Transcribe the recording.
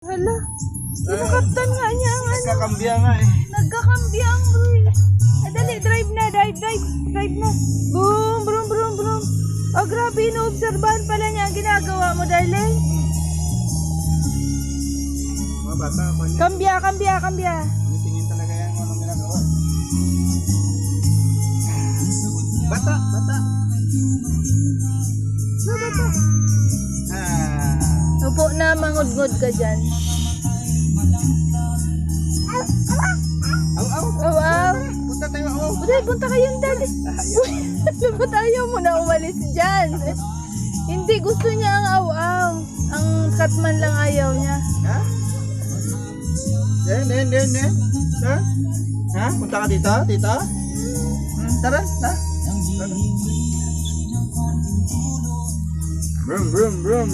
Hala, sinakaptan nga niya ang ano. Nagkakambya nga eh. Nagkakambya ang bro. Dali, drive na, drive na. Boom, brum, brum, brum. Oh, grabe, inoobserbahan pala niya ang ginagawa mo, darling. Mga bata, kanya. Kambya. Tumitingin talaga yan kung anong ginagawa. Bata. Upo na, mangod-ngod ka dyan. Aw. Aw. Punta tayo, aw. Uday, punta kayong dali. Ba't ayaw mo na umalis dyan? Hindi, gusto niya ang aw-aw. Ang katman lang ayaw niya. Ha? Nen. Ha? Punta ka dito, tita? Tara, ha? Brum.